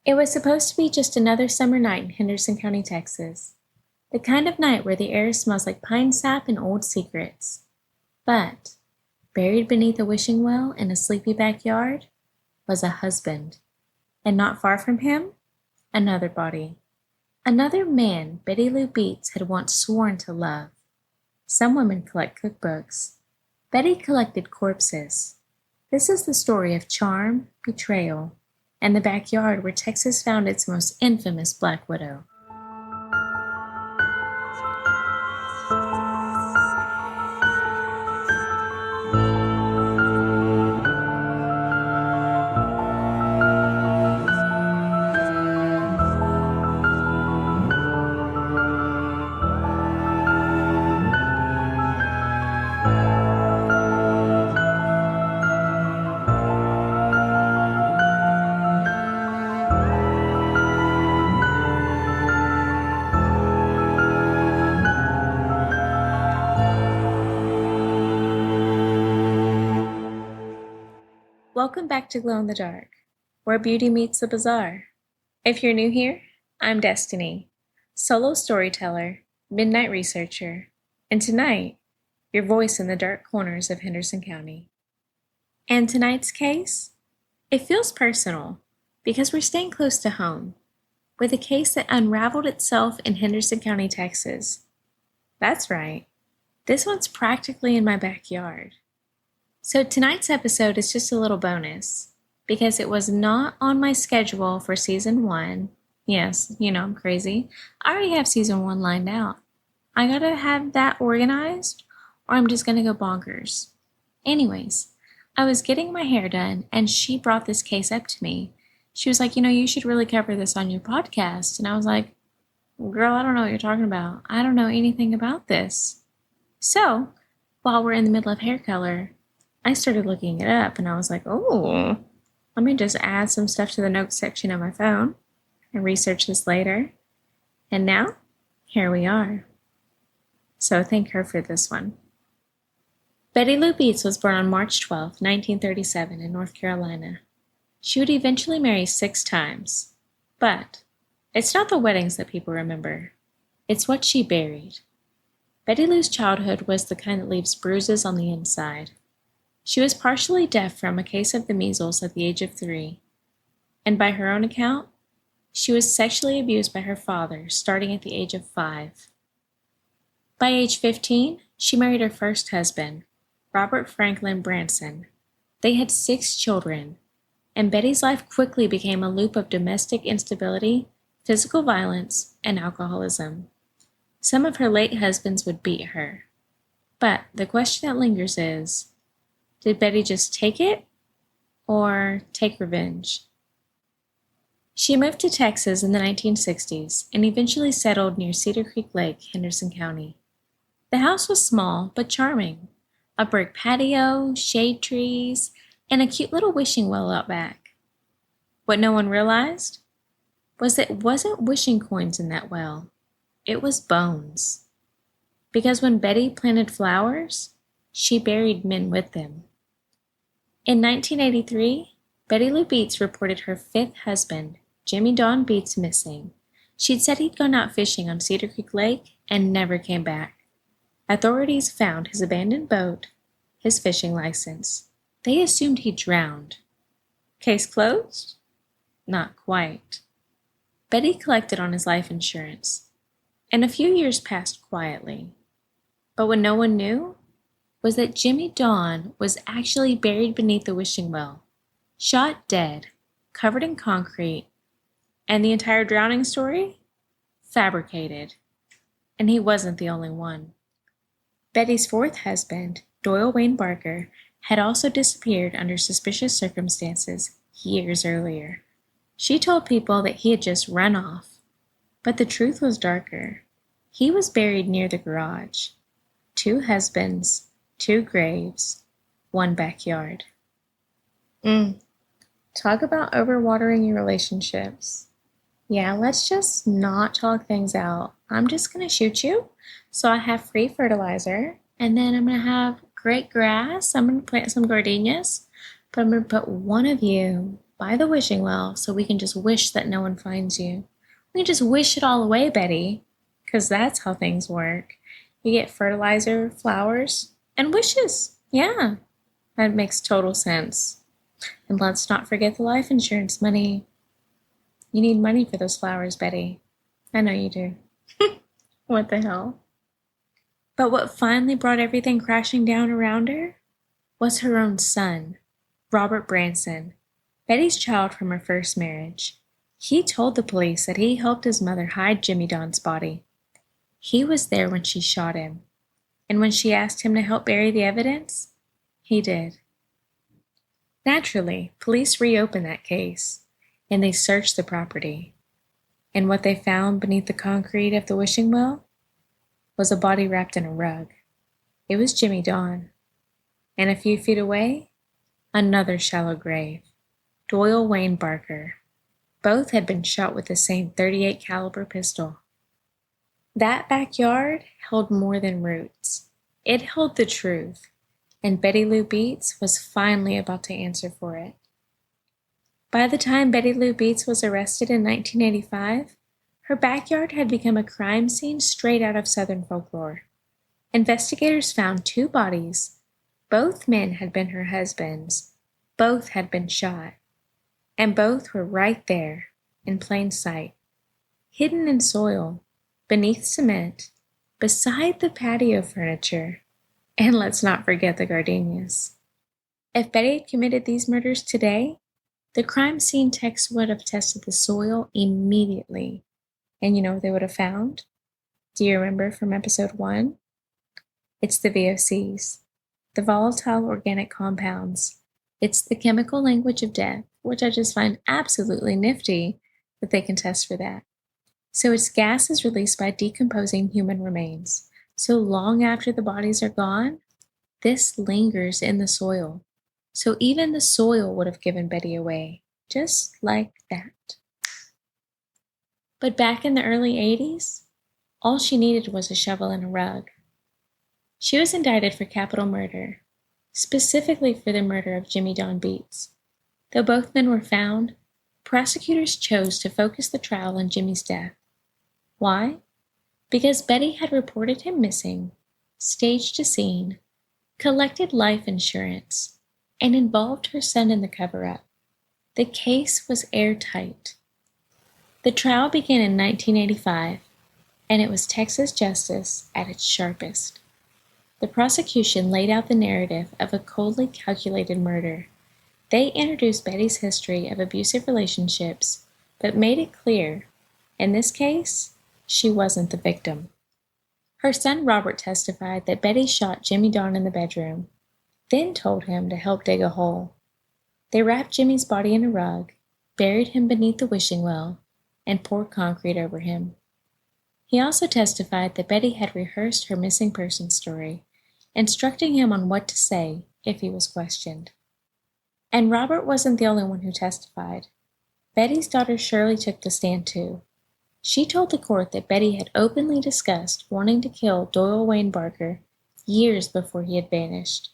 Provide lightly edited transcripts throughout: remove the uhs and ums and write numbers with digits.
It was supposed to be just another summer night in Henderson County, Texas. The kind of night where the air smells like pine sap and old secrets. But, buried beneath a wishing well in a sleepy backyard, was a husband. And not far from him, another body. Another man Betty Lou Beets had once sworn to love. Some women collect cookbooks. Betty collected corpses. This is the story of charm, betrayal, and the backyard where Texas found its most infamous black widow. Welcome back to Glow in the Dark, where beauty meets the bizarre. If you're new here, I'm Destiny, solo storyteller, midnight researcher, and tonight, your voice in the dark corners of Henderson County. And tonight's case? It feels personal because we're staying close to home with a case that unraveled itself in Henderson County, Texas. That's right, this one's practically in my backyard. So tonight's episode is just a little bonus because it was not on my schedule for season 1. Yes, I'm crazy. I already have season 1 lined out. I gotta have that organized or I'm just gonna go bonkers. Anyways, I was getting my hair done and she brought this case up to me. She was like, you should really cover this on your podcast. And I was like, girl, I don't know what you're talking about. I don't know anything about this. So, while we're in the middle of hair color, I started looking it up and I was like, oh, let me just add some stuff to the notes section of my phone and research this later. And now, here we are. So thank her for this one. Betty Lou Beets was born on March 12, 1937 in North Carolina. She would eventually marry 6 times. But it's not the weddings that people remember. It's what she buried. Betty Lou's childhood was the kind that leaves bruises on the inside. She was partially deaf from a case of the measles at the age of 3, and by her own account, she was sexually abused by her father starting at the age of 5. By age 15, she married her first husband, Robert Franklin Branson. They had 6 children, and Betty's life quickly became a loop of domestic instability, physical violence, and alcoholism. Some of her late husbands would beat her. But the question that lingers is, did Betty just take it or take revenge? She moved to Texas in the 1960s and eventually settled near Cedar Creek Lake, Henderson County. The house was small but charming. A brick patio, shade trees, and a cute little wishing well out back. What no one realized was that it wasn't wishing coins in that well. It was bones. Because when Betty planted flowers, she buried men with them. In 1983, Betty Lou Beets reported her 5th husband, Jimmy Don Beets, missing. She'd said he'd gone out fishing on Cedar Creek Lake and never came back. Authorities found his abandoned boat, his fishing license. They assumed he drowned. Case closed? Not quite. Betty collected on his life insurance, and a few years passed quietly. But what no one knew was that Jimmy Don was actually buried beneath the wishing well, shot dead, covered in concrete, and the entire drowning story? Fabricated. And he wasn't the only one. Betty's 4th husband, Doyle Wayne Barker, had also disappeared under suspicious circumstances years earlier. She told people that he had just run off, but the truth was darker. He was buried near the garage. 2 husbands, 2 graves, 1 backyard. Talk about overwatering your relationships. Yeah, let's just not talk things out. I'm just going to shoot you. So I have free fertilizer, and then I'm going to have great grass. I'm going to plant some gardenias, but I'm going to put one of you by the wishing well so we can just wish that no one finds you. We can just wish it all away, Betty, because that's how things work. You get fertilizer, flowers, and wishes. Yeah, that makes total sense. And let's not forget the life insurance money. You need money for those flowers, Betty. I know you do. What the hell? But what finally brought everything crashing down around her was her own son, Robert Branson, Betty's child from her first marriage. He told the police that he helped his mother hide Jimmy Don's body. He was there when she shot him, and when she asked him to help bury the evidence, he did. Naturally, police reopened that case, and they searched the property. And what they found beneath the concrete of the wishing well was a body wrapped in a rug. It was Jimmy Don. And a few feet away, another shallow grave. Doyle Wayne Barker. Both had been shot with the same .38 caliber pistol. That backyard held more than roots. It held the truth, and Betty Lou Beets was finally about to answer for it. By the time Betty Lou Beets was arrested in 1985, her backyard had become a crime scene straight out of Southern folklore. Investigators found 2 bodies. Both men had been her husbands. Both had been shot. And both were right there, in plain sight, hidden in soil, beneath cement, beside the patio furniture. And let's not forget the gardenias. If Betty had committed these murders today, the crime scene techs would have tested the soil immediately. And you know what they would have found? Do you remember from episode 1? It's the VOCs, the volatile organic compounds. It's the chemical language of death, which I just find absolutely nifty that they can test for that. So it's gases released by decomposing human remains. So long after the bodies are gone, this lingers in the soil. So even the soil would have given Betty away, just like that. But back in the early 80s, all she needed was a shovel and a rug. She was indicted for capital murder, specifically for the murder of Jimmy Don Beets. Though both men were found, prosecutors chose to focus the trial on Jimmy's death. Why? Because Betty had reported him missing, staged a scene, collected life insurance, and involved her son in the cover-up. The case was airtight. The trial began in 1985, and it was Texas justice at its sharpest. The prosecution laid out the narrative of a coldly calculated murder. They introduced Betty's history of abusive relationships, but made it clear, in this case, she wasn't the victim. Her son Robert testified that Betty shot Jimmy Don in the bedroom, then told him to help dig a hole. They wrapped Jimmy's body in a rug, buried him beneath the wishing well, and poured concrete over him. He also testified that Betty had rehearsed her missing person story, instructing him on what to say if he was questioned. And Robert wasn't the only one who testified. Betty's daughter Shirley took the stand too. She told the court that Betty had openly discussed wanting to kill Doyle Wayne Barker years before he had vanished.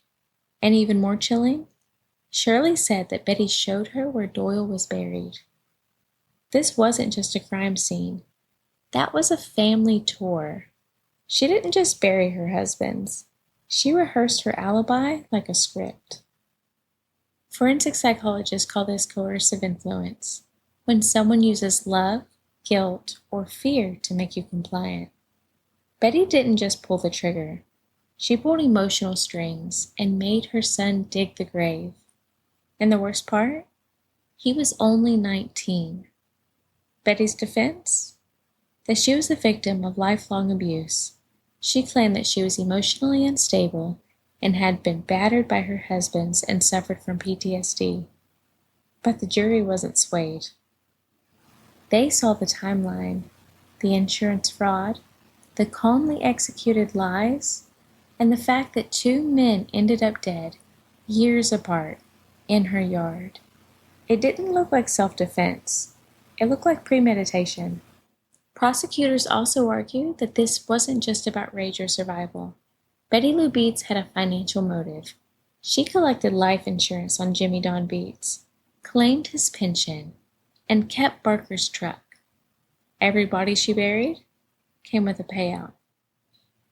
And even more chilling, Shirley said that Betty showed her where Doyle was buried. This wasn't just a crime scene. That was a family tour. She didn't just bury her husbands. She rehearsed her alibi like a script. Forensic psychologists call this coercive influence, when someone uses love, guilt, or fear to make you compliant. Betty didn't just pull the trigger. She pulled emotional strings and made her son dig the grave. And the worst part? He was only 19. Betty's defense? That she was the victim of lifelong abuse. She claimed that she was emotionally unstable and had been battered by her husbands and suffered from PTSD. But the jury wasn't swayed. They saw the timeline, the insurance fraud, the calmly executed lies, and the fact that 2 men ended up dead, years apart, in her yard. It didn't look like self-defense. It looked like premeditation. Prosecutors also argued that this wasn't just about rage or survival. Betty Lou Beets had a financial motive. She collected life insurance on Jimmy Don Beets. claimed his pension, and kept Barker's truck. Every body she buried came with a payout.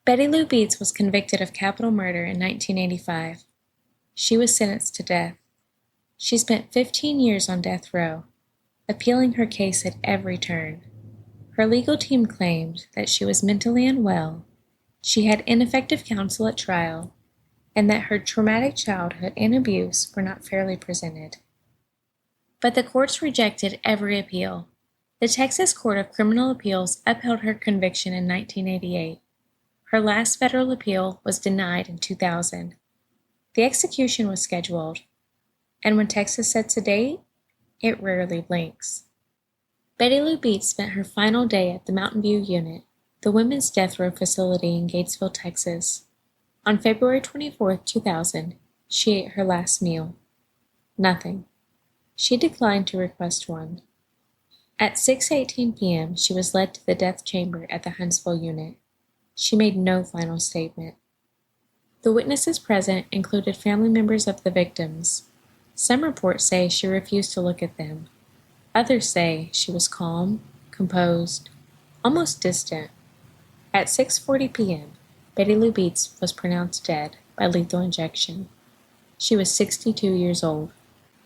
Betty Lou Beets was convicted of capital murder in 1985. She was sentenced to death. She spent 15 years on death row, appealing her case at every turn. Her legal team claimed that she was mentally unwell, she had ineffective counsel at trial, and that her traumatic childhood and abuse were not fairly presented. But the courts rejected every appeal. The Texas Court of Criminal Appeals upheld her conviction in 1988. Her last federal appeal was denied in 2000. The execution was scheduled, and when Texas sets a date, it rarely blinks. Betty Lou Beets spent her final day at the Mountain View Unit, the women's death row facility in Gatesville, Texas. On February 24, 2000, she ate her last meal. Nothing. She declined to request one. At 6:18 p.m., she was led to the death chamber at the Huntsville unit. She made no final statement. The witnesses present included family members of the victims. Some reports say she refused to look at them. Others say she was calm, composed, almost distant. At 6:40 p.m., Betty Lou Beets was pronounced dead by lethal injection. She was 62 years old.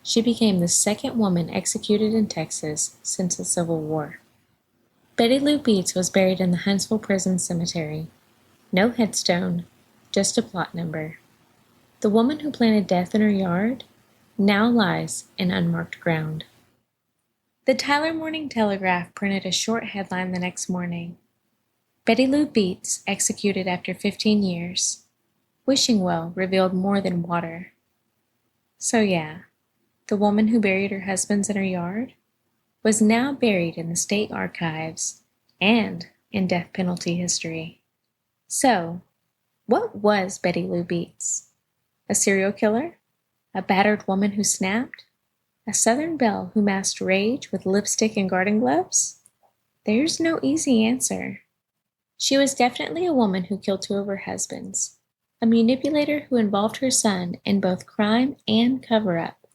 She became the second woman executed in Texas since the Civil War. Betty Lou Beets was buried in the Huntsville Prison Cemetery. No headstone, just a plot number. The woman who planted death in her yard now lies in unmarked ground. The Tyler Morning Telegraph printed a short headline the next morning. Betty Lou Beets executed after 15 years. Wishing well revealed more than water. So yeah, the woman who buried her husbands in her yard was now buried in the state archives and in death penalty history. So, what was Betty Lou Beets? A serial killer? A battered woman who snapped? A Southern belle who masked rage with lipstick and garden gloves? There's no easy answer. She was definitely a woman who killed two of her husbands, a manipulator who involved her son in both crime and cover-up,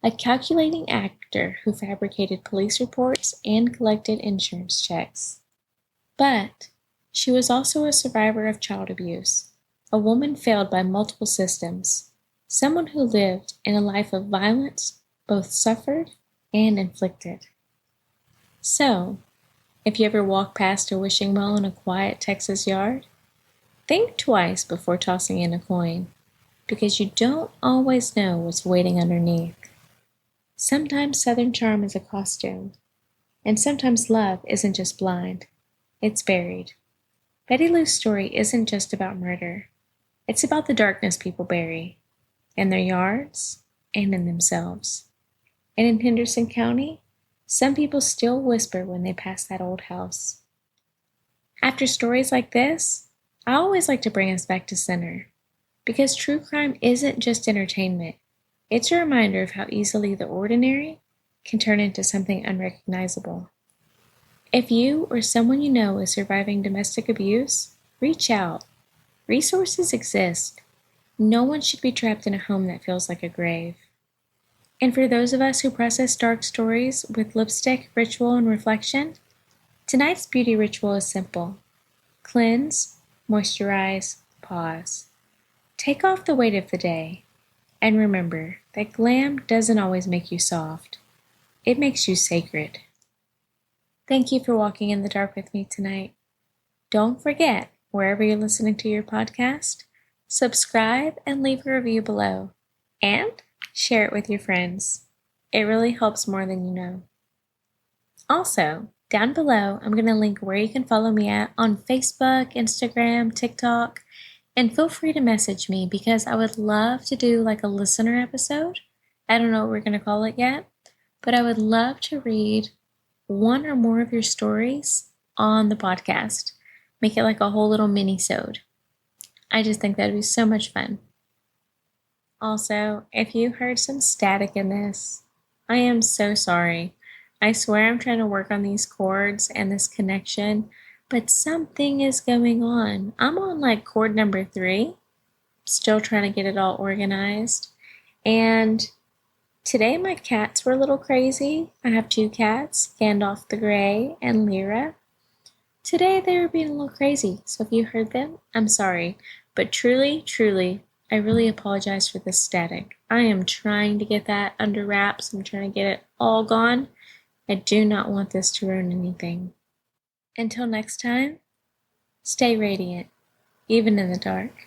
a calculating actor who fabricated police reports and collected insurance checks. But she was also a survivor of child abuse, a woman failed by multiple systems, someone who lived in a life of violence, both suffered and inflicted. So, if you ever walk past a wishing well in a quiet Texas yard, think twice before tossing in a coin, because you don't always know what's waiting underneath. Sometimes Southern charm is a costume, and sometimes love isn't just blind, it's buried. Betty Lou's story isn't just about murder. It's about the darkness people bury, in their yards and in themselves. And in Henderson County, some people still whisper when they pass that old house. After stories like this, I always like to bring us back to center, because true crime isn't just entertainment. It's a reminder of how easily the ordinary can turn into something unrecognizable. If you or someone you know is surviving domestic abuse, reach out. Resources exist. No one should be trapped in a home that feels like a grave. And for those of us who process dark stories with lipstick, ritual, and reflection, tonight's beauty ritual is simple. Cleanse, moisturize, pause. Take off the weight of the day. And remember that glam doesn't always make you soft. It makes you sacred. Thank you for walking in the dark with me tonight. Don't forget, wherever you're listening to your podcast, subscribe and leave a review below. And share it with your friends. It really helps more than you know. Also, down below, I'm going to link where you can follow me at on Facebook, Instagram, TikTok, and feel free to message me because I would love to do like a listener episode. I don't know what we're going to call it yet, but I would love to read one or more of your stories on the podcast. Make it like a whole little mini-sode. I just think that would be so much fun. Also, if you heard some static in this, I am so sorry. I swear I'm trying to work on these cords and this connection, but something is going on. I'm on like cord number 3, still trying to get it all organized. And Today my cats were a little crazy. I have two cats, Gandalf the Grey and Lyra. Today they were being a little crazy, so if you heard them, I'm sorry. But truly, I really apologize for the static. I am trying to get that under wraps. I'm trying to get it all gone. I do not want this to ruin anything. Until next time, stay radiant, even in the dark.